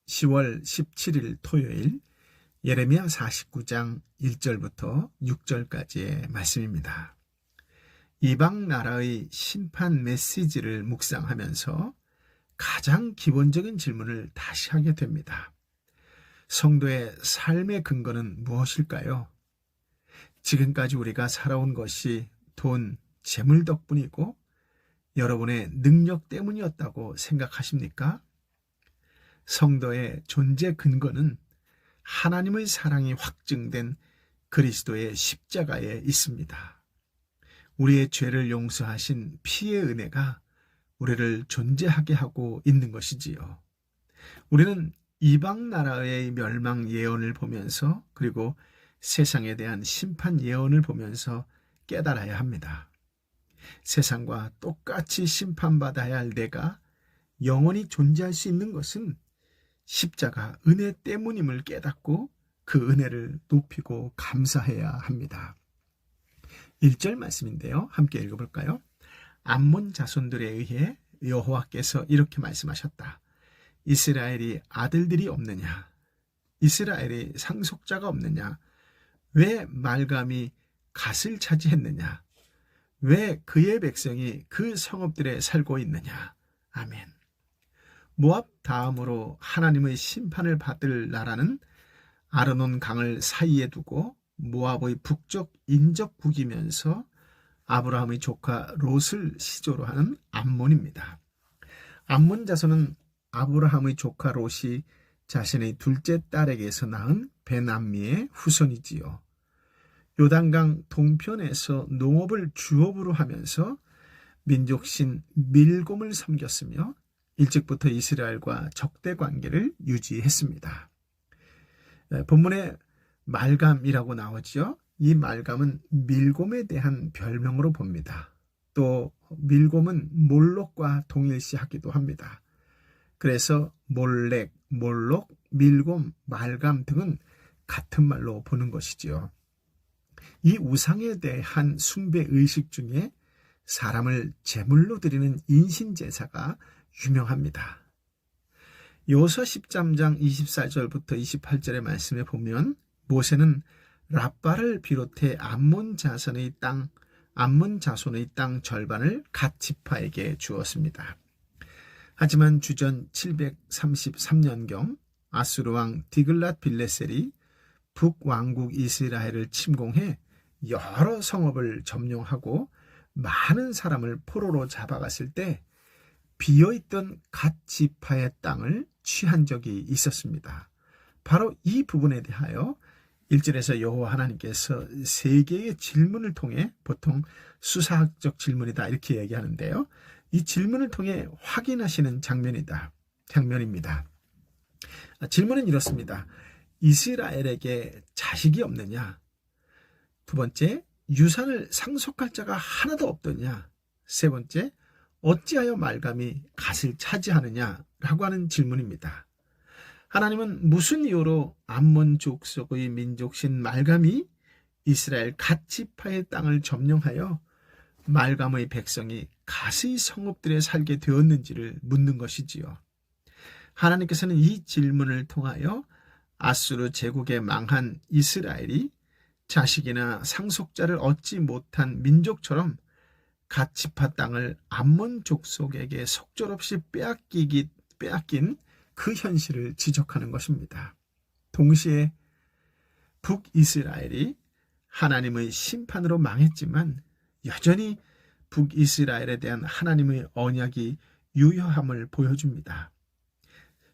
10월 17일 토요일 예레미야 49장 1절부터 6절까지의 말씀입니다. 이방 나라의 심판 메시지를 묵상하면서 가장 기본적인 질문을 다시 하게 됩니다. 성도의 삶의 근거는 무엇일까요? 지금까지 우리가 살아온 것이 돈, 재물 덕분이고 여러분의 능력 때문이었다고 생각하십니까? 성도의 존재 근거는 하나님의 사랑이 확증된 그리스도의 십자가에 있습니다. 우리의 죄를 용서하신 피의 은혜가 우리를 존재하게 하고 있는 것이지요. 우리는 이방 나라의 멸망 예언을 보면서 그리고 세상에 대한 심판 예언을 보면서 깨달아야 합니다. 세상과 똑같이 심판받아야 할 내가 영원히 존재할 수 있는 것은 십자가 은혜 때문임을 깨닫고 그 은혜를 높이고 감사해야 합니다. 1절 말씀인데요. 함께 읽어볼까요? 암몬 자손들에 의해 여호와께서 이렇게 말씀하셨다. 이스라엘이 아들들이 없느냐? 이스라엘이 상속자가 없느냐? 왜 말감이 갓을 차지했느냐? 왜 그의 백성이 그 성읍들에 살고 있느냐? 아멘. 모압 다음으로 하나님의 심판을 받을 나라는 아르논 강을 사이에 두고 모압의 북쪽 인접국이면서 아브라함의 조카 롯을 시조로 하는 암몬입니다. 암몬 자손은 아브라함의 조카 롯이 자신의 둘째 딸에게서 낳은 베남미의 후손이지요. 요단강 동편에서 농업을 주업으로 하면서 민족신 밀곰을 섬겼으며 일찍부터 이스라엘과 적대 관계를 유지했습니다. 본문에 말감이라고 나오죠. 이 말감은 밀곰에 대한 별명으로 봅니다. 또 밀곰은 몰록과 동일시하기도 합니다. 그래서 몰렉, 몰록, 밀곰, 말감 등은 같은 말로 보는 것이지요. 이 우상에 대한 숭배 의식 중에 사람을 제물로 드리는 인신제사가 유명합니다. 여호수아 13장 24절부터 28절의 말씀에 보면 모세는 랍바를 비롯해 암몬 자손의 땅 절반을 갓 지파에게 주었습니다. 하지만 주전 733년경 아수르 왕 디글랏 빌레셀이 북왕국 이스라엘을 침공해 여러 성읍을 점령하고 많은 사람을 포로로 잡아갔을 때 비어있던 갓 지파의 땅을 취한 적이 있었습니다. 바로 이 부분에 대하여 1절에서 여호와 하나님께서 세 개의 질문을 통해, 보통 수사학적 질문이다 이렇게 얘기하는데요, 이 질문을 통해 확인하시는 장면입니다. 질문은 이렇습니다. 이스라엘에게 자식이 없느냐? 두 번째, 유산을 상속할 자가 하나도 없더냐? 세 번째, 어찌하여 말감이 갓을 차지하느냐라고 하는 질문입니다. 하나님은 무슨 이유로 암몬 족속의 민족신 말감이 이스라엘 갓 지파의 땅을 점령하여 말감의 백성이 갓의 성읍들에 살게 되었는지를 묻는 것이지요. 하나님께서는 이 질문을 통하여 아수르 제국에 망한 이스라엘이 자식이나 상속자를 얻지 못한 민족처럼 갓 지파 땅을 암몬 족속에게 속절없이 빼앗긴 그 현실을 지적하는 것입니다. 동시에 북이스라엘이 하나님의 심판으로 망했지만 여전히 북이스라엘에 대한 하나님의 언약이 유효함을 보여줍니다.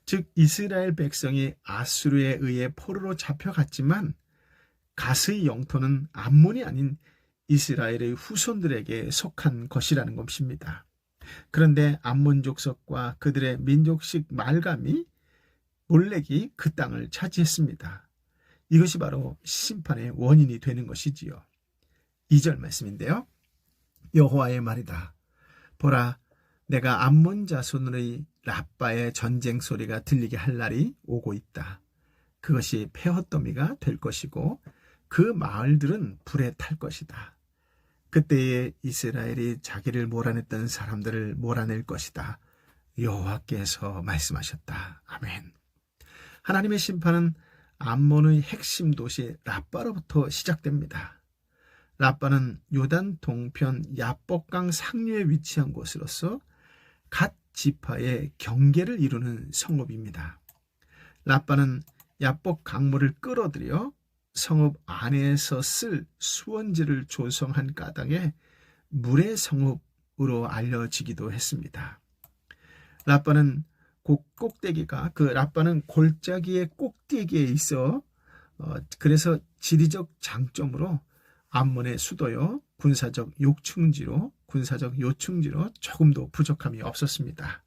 즉 이스라엘 백성이 아수르에 의해 포로로 잡혀갔지만 갓의 영토는 암몬이 아닌 이스라엘의 후손들에게 속한 것이라는 것입니다. 그런데 암몬 족속과 그들의 민족식 말감이 몰렉이 그 땅을 차지했습니다. 이것이 바로 심판의 원인이 되는 것이지요. 2절 말씀인데요. 여호와의 말이다. 보라, 내가 암몬 자손의 랍바의 전쟁 소리가 들리게 할 날이 오고 있다. 그것이 폐허더미가 될 것이고 그 마을들은 불에 탈 것이다. 그때에 이스라엘이 자기를 몰아냈던 사람들을 몰아낼 것이다. 여호와께서 말씀하셨다. 아멘. 하나님의 심판은 암몬의 핵심 도시 라빠로부터 시작됩니다. 라빠는 요단 동편 야복강 상류에 위치한 곳으로서 갓 지파의 경계를 이루는 성읍입니다. 라빠는 야복 강물을 끌어들여 성읍 안에서 쓸 수원지를 조성한 까닭에 물의 성읍으로 알려지기도 했습니다. 라빠는 라빠는 골짜기의 꼭대기에 있어 그래서 지리적 장점으로 암몬의 수도요 군사적 요충지로 조금도 부족함이 없었습니다.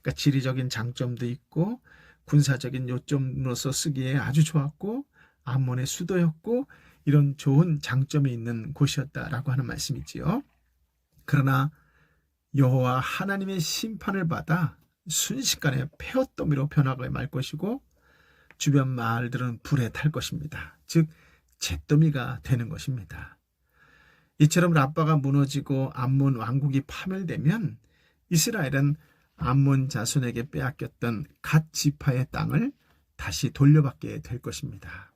그러니까 지리적인 장점도 있고 군사적인 요점으로서 쓰기에 아주 좋았고 암몬의 수도였고 이런 좋은 장점이 있는 곳이었다라고 하는 말씀이지요. 그러나 여호와 하나님의 심판을 받아 순식간에 폐허더미로 변하게 말 것이고 주변 마을들은 불에 탈 것입니다. 즉 잿더미가 되는 것입니다. 이처럼 라빠가 무너지고 암몬 왕국이 파멸되면 이스라엘은 암몬 자손에게 빼앗겼던 갓 지파의 땅을 다시 돌려받게 될 것입니다.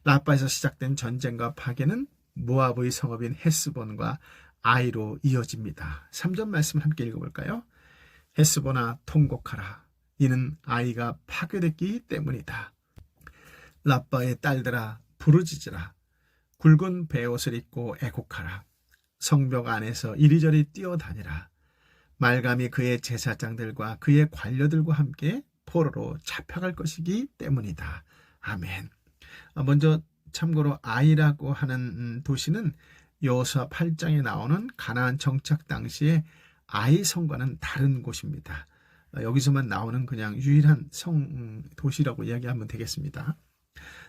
라빠에서 시작된 전쟁과 파괴는 모압의 성읍인 헤스본과 아이로 이어집니다. 3절 말씀을 함께 읽어볼까요? 헤스본아 통곡하라. 이는 아이가 파괴됐기 때문이다. 라빠의 딸들아 부르짖으라. 굵은 베옷을 입고 애곡하라. 성벽 안에서 이리저리 뛰어다니라. 말감이 그의 제사장들과 그의 관료들과 함께 포로로 잡혀갈 것이기 때문이다. 아멘. 먼저 참고로 아이라고 하는 도시는 여호수아 8장에 나오는 가나안 정착 당시에 아이 성과는 다른 곳입니다. 여기서만 나오는 그냥 유일한 도시라고 이야기하면 되겠습니다.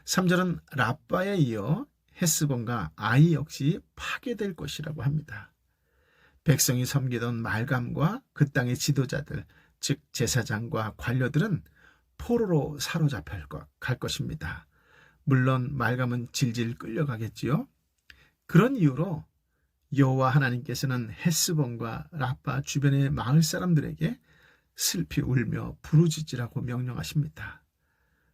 3절은 라빠에 이어 헤스본과 아이 역시 파괴될 것이라고 합니다. 백성이 섬기던 말감과 그 땅의 지도자들, 즉 제사장과 관료들은 포로로 사로잡혀 갈 것입니다. 물론 말감은 질질 끌려가겠지요. 그런 이유로 여호와 하나님께서는 헤스본과 라빠 주변의 마을 사람들에게 슬피 울며 부르짖으라고 명령하십니다.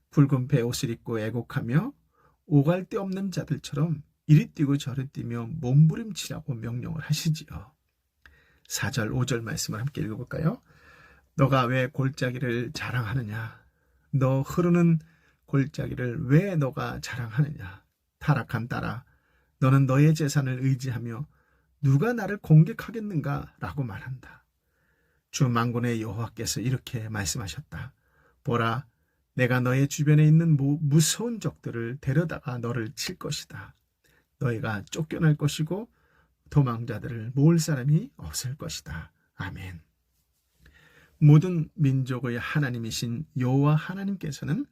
붉은 베옷을 입고 애곡하며 오갈 데 없는 자들처럼 이리 뛰고 저리 뛰며 몸부림치라고 명령을 하시지요. 4절 5절 말씀을 함께 읽어볼까요? 너가 왜 골짜기를 자랑하느냐? 너 흐르는 골짜기를 왜 너가 자랑하느냐? 타락한 딸아, 너는 너의 재산을 의지하며 누가 나를 공격하겠는가? 라고 말한다. 주 만군의 여호와께서 이렇게 말씀하셨다. 보라, 내가 너의 주변에 있는 무서운 적들을 데려다가 너를 칠 것이다. 너희가 쫓겨날 것이고 도망자들을 모을 사람이 없을 것이다. 아멘. 모든 민족의 하나님이신 여호와 하나님께서는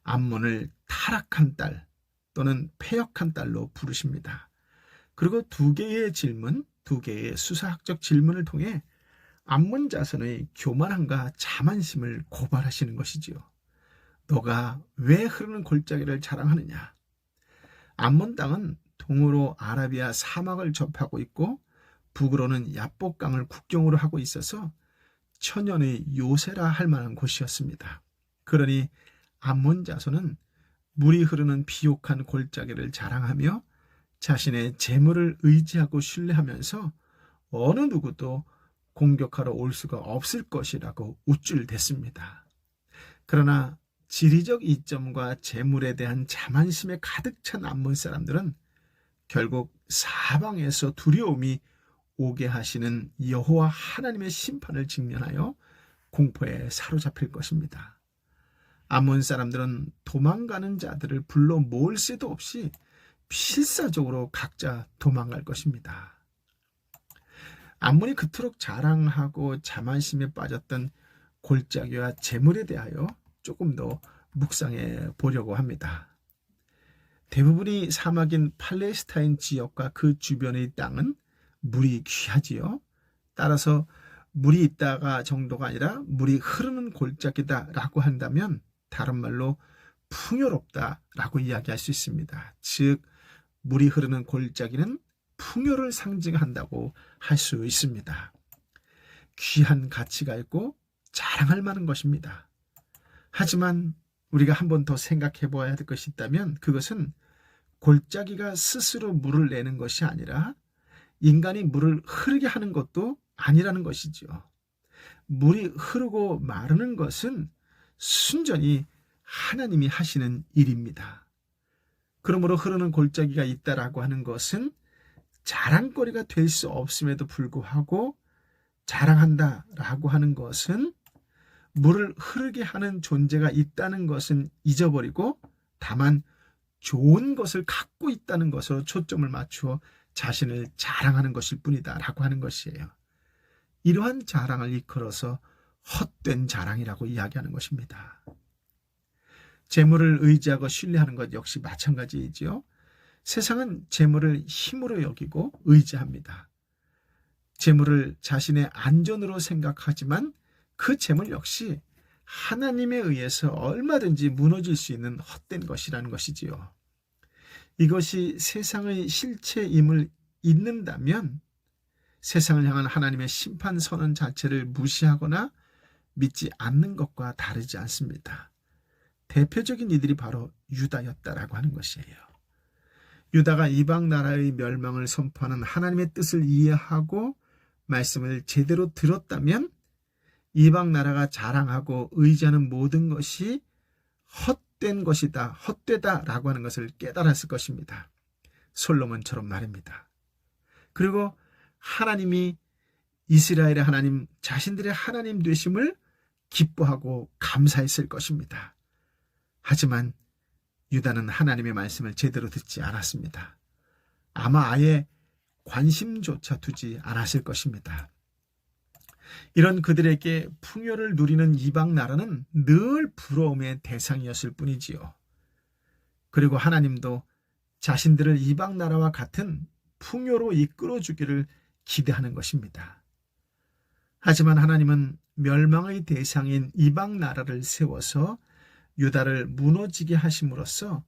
암몬을 타락한 딸 또는 패역한 딸로 부르십니다. 그리고 두 개의 수사학적 질문을 통해 암몬 자손의 교만함과 자만심을 고발하시는 것이지요. 너가 왜 흐르는 골짜기를 자랑하느냐? 암몬 땅은 동으로 아라비아 사막을 접하고 있고 북으로는 야복강을 국경으로 하고 있어서 천연의 요새라 할 만한 곳이었습니다. 그러니 암몬 자손은 물이 흐르는 비옥한 골짜기를 자랑하며 자신의 재물을 의지하고 신뢰하면서 어느 누구도 공격하러 올 수가 없을 것이라고 우쭐댔습니다. 그러나 지리적 이점과 재물에 대한 자만심에 가득 찬 암몬 사람들은 결국 사방에서 두려움이 오게 하시는 여호와 하나님의 심판을 직면하여 공포에 사로잡힐 것입니다. 암몬 사람들은 도망가는 자들을 불러 모을 새도 없이 필사적으로 각자 도망갈 것입니다. 암몬이 그토록 자랑하고 자만심에 빠졌던 골짜기와 재물에 대하여 조금 더 묵상해 보려고 합니다. 대부분이 사막인 팔레스타인 지역과 그 주변의 땅은 물이 귀하지요. 따라서 물이 있다가 정도가 아니라 물이 흐르는 골짜기다라고 한다면 다른 말로 풍요롭다라고 이야기할 수 있습니다. 즉 물이 흐르는 골짜기는 풍요를 상징한다고 할 수 있습니다. 귀한 가치가 있고 자랑할 만한 것입니다. 하지만 우리가 한 번 더 생각해 보아야 될 것이 있다면 그것은 골짜기가 스스로 물을 내는 것이 아니라 인간이 물을 흐르게 하는 것도 아니라는 것이죠. 물이 흐르고 마르는 것은 순전히 하나님이 하시는 일입니다. 그러므로 흐르는 골짜기가 있다라고 하는 것은 자랑거리가 될 수 없음에도 불구하고 자랑한다라고 하는 것은 물을 흐르게 하는 존재가 있다는 것은 잊어버리고 다만 좋은 것을 갖고 있다는 것으로 초점을 맞추어 자신을 자랑하는 것일 뿐이다 라고 하는 것이에요. 이러한 자랑을 이끌어서 헛된 자랑이라고 이야기하는 것입니다. 재물을 의지하고 신뢰하는 것 역시 마찬가지이지요. 세상은 재물을 힘으로 여기고 의지합니다. 재물을 자신의 안전으로 생각하지만 그 재물 역시 하나님에 의해서 얼마든지 무너질 수 있는 헛된 것이라는 것이지요. 이것이 세상의 실체임을 잊는다면 세상을 향한 하나님의 심판 선언 자체를 무시하거나 믿지 않는 것과 다르지 않습니다. 대표적인 이들이 바로 유다였다라고 하는 것이에요. 유다가 이방 나라의 멸망을 선포하는 하나님의 뜻을 이해하고 말씀을 제대로 들었다면 이방 나라가 자랑하고 의지하는 모든 것이 헛된 것이다, 헛되다라고 하는 것을 깨달았을 것입니다. 솔로몬처럼 말입니다. 그리고 하나님이 이스라엘의 하나님, 자신들의 하나님 되심을 기뻐하고 감사했을 것입니다. 하지만 유다는 하나님의 말씀을 제대로 듣지 않았습니다. 아마 아예 관심조차 두지 않았을 것입니다. 이런 그들에게 풍요를 누리는 이방 나라는 늘 부러움의 대상이었을 뿐이지요. 그리고 하나님도 자신들을 이방 나라와 같은 풍요로 이끌어주기를 기대하는 것입니다. 하지만 하나님은 멸망의 대상인 이방 나라를 세워서 유다를 무너지게 하심으로써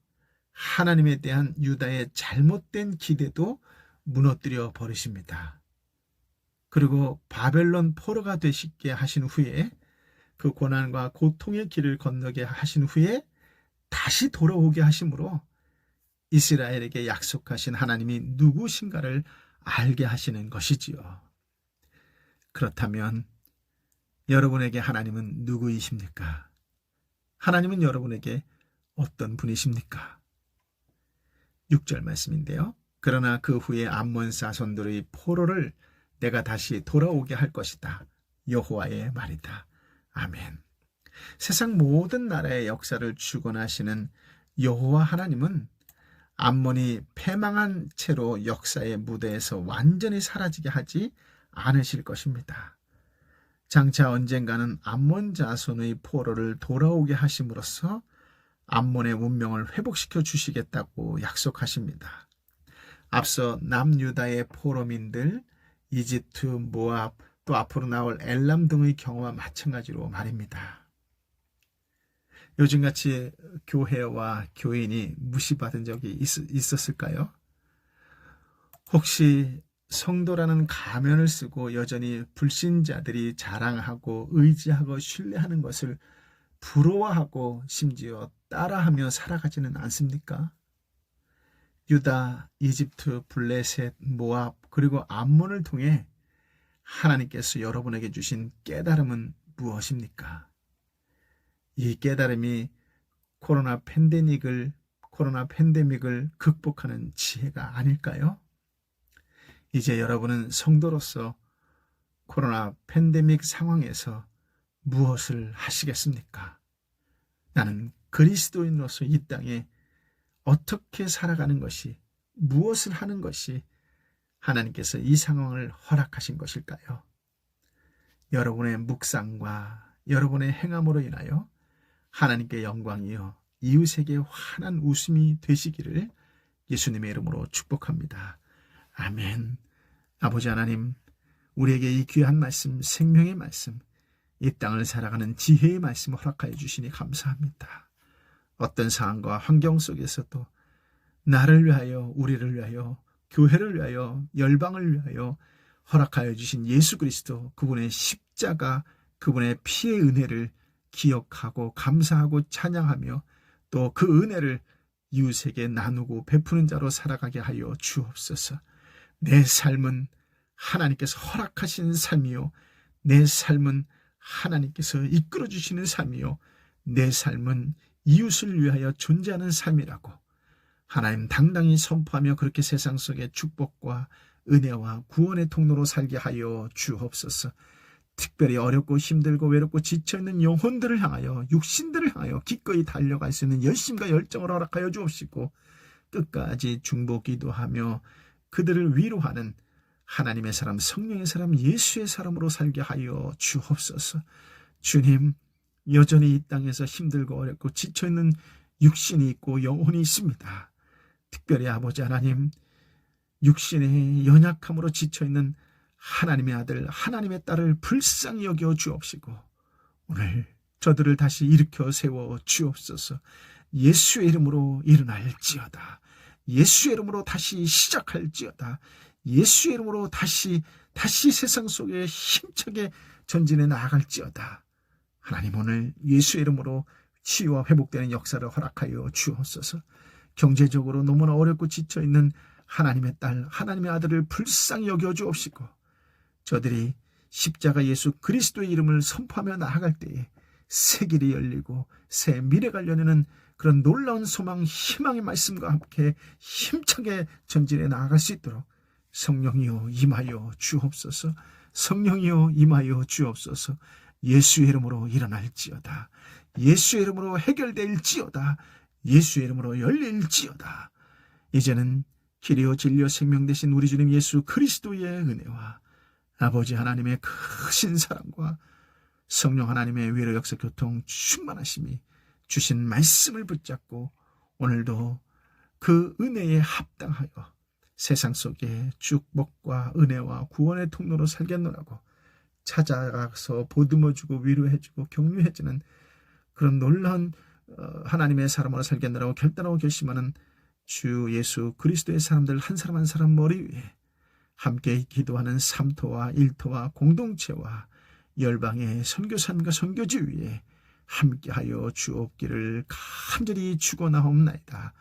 하나님에 대한 유다의 잘못된 기대도 무너뜨려 버리십니다. 그리고 바벨론 포로가 되시게 하신 후에 그 고난과 고통의 길을 건너게 하신 후에 다시 돌아오게 하심으로 이스라엘에게 약속하신 하나님이 누구신가를 알게 하시는 것이지요. 그렇다면 여러분에게 하나님은 누구이십니까? 하나님은 여러분에게 어떤 분이십니까? 6절 말씀인데요. 그러나 그 후에 암몬 사손들의 포로를 내가 다시 돌아오게 할 것이다. 여호와의 말이다. 아멘. 세상 모든 나라의 역사를 주관하시는 여호와 하나님은 암몬이 패망한 채로 역사의 무대에서 완전히 사라지게 하지 않으실 것입니다. 장차 언젠가는 암몬 자손의 포로를 돌아오게 하심으로써 암몬의 문명을 회복시켜 주시겠다고 약속하십니다. 앞서 남유다의 포로민들, 이집트, 모압, 또 앞으로 나올 엘람 등의 경우와 마찬가지로 말입니다. 요즘같이 교회와 교인이 무시받은 적이 있었을까요? 혹시 성도라는 가면을 쓰고 여전히 불신자들이 자랑하고 의지하고 신뢰하는 것을 부러워하고 심지어 따라하며 살아가지는 않습니까? 유다, 이집트, 블레셋, 모압 그리고 암몬을 통해 하나님께서 여러분에게 주신 깨달음은 무엇입니까? 이 깨달음이 코로나 팬데믹을 극복하는 지혜가 아닐까요? 이제 여러분은 성도로서 코로나 팬데믹 상황에서 무엇을 하시겠습니까? 나는 그리스도인으로서 이 땅에 어떻게 살아가는 것이, 무엇을 하는 것이 하나님께서 이 상황을 허락하신 것일까요? 여러분의 묵상과 여러분의 행함으로 인하여 하나님께 영광이요 이웃에게 환한 웃음이 되시기를 예수님의 이름으로 축복합니다. 아멘. 아버지 하나님, 우리에게 이 귀한 말씀, 생명의 말씀, 이 땅을 살아가는 지혜의 말씀을 허락하여 주시니 감사합니다. 어떤 상황과 환경 속에서도 나를 위하여, 우리를 위하여, 교회를 위하여, 열방을 위하여 허락하여 주신 예수 그리스도, 그분의 십자가, 그분의 피의 은혜를 기억하고 감사하고 찬양하며 또 그 은혜를 이웃에게 나누고 베푸는 자로 살아가게 하여 주옵소서. 내 삶은 하나님께서 허락하신 삶이요, 내 삶은 하나님께서 이끌어 주시는 삶이요, 내 삶은 이웃을 위하여 존재하는 삶이라고 하나님 당당히 선포하며 그렇게 세상 속에 축복과 은혜와 구원의 통로로 살게 하여 주옵소서. 특별히 어렵고 힘들고 외롭고 지쳐있는 영혼들을 향하여, 육신들을 향하여 기꺼이 달려갈 수 있는 열심과 열정을 허락하여 주옵시고 끝까지 중보 기도하며 그들을 위로하는 하나님의 사람, 성령의 사람, 예수의 사람으로 살게 하여 주옵소서. 주님, 여전히 이 땅에서 힘들고 어렵고 지쳐있는 육신이 있고 영혼이 있습니다. 특별히 아버지 하나님, 육신의 연약함으로 지쳐있는 하나님의 아들, 하나님의 딸을 불쌍히 여겨 주옵시고 오늘 저들을 다시 일으켜 세워 주옵소서. 예수의 이름으로 일어날지어다. 예수의 이름으로 다시 시작할지어다. 예수의 이름으로 다시 세상 속에 힘차게 전진해 나아갈지어다. 하나님, 오늘 예수의 이름으로 치유와 회복되는 역사를 허락하여 주옵소서. 경제적으로 너무나 어렵고 지쳐있는 하나님의 딸, 하나님의 아들을 불쌍히 여겨 주옵시고 저들이 십자가 예수 그리스도의 이름을 선포하며 나아갈 때에 새 길이 열리고 새 미래가 열리는 그런 놀라운 소망, 희망의 말씀과 함께 힘차게 전진해 나아갈 수 있도록 성령이여 임하여 주옵소서. 성령이여 임하여 주옵소서. 예수의 이름으로 일어날지어다. 예수의 이름으로 해결될지어다. 예수의 이름으로 열릴지어다. 이제는 길이요 진리요 생명 되신 우리 주님 예수 그리스도의 은혜와 아버지 하나님의 크신 사랑과 성령 하나님의 위로 역사 교통 충만하심이 주신 말씀을 붙잡고 오늘도 그 은혜에 합당하여 세상 속에 축복과 은혜와 구원의 통로로 살겠노라고 찾아가서 보듬어주고 위로해주고 격려해주는 그런 놀라운 하나님의 사람으로 살겠노라고 결단하고 결심하는 주 예수 그리스도의 사람들 한 사람 한 사람 머리 위에 함께 기도하는 삼토와 일토와 공동체와 열방의 선교사님과 선교지 위에 함께하여 주옵기를 간절히 축원하옵나이다.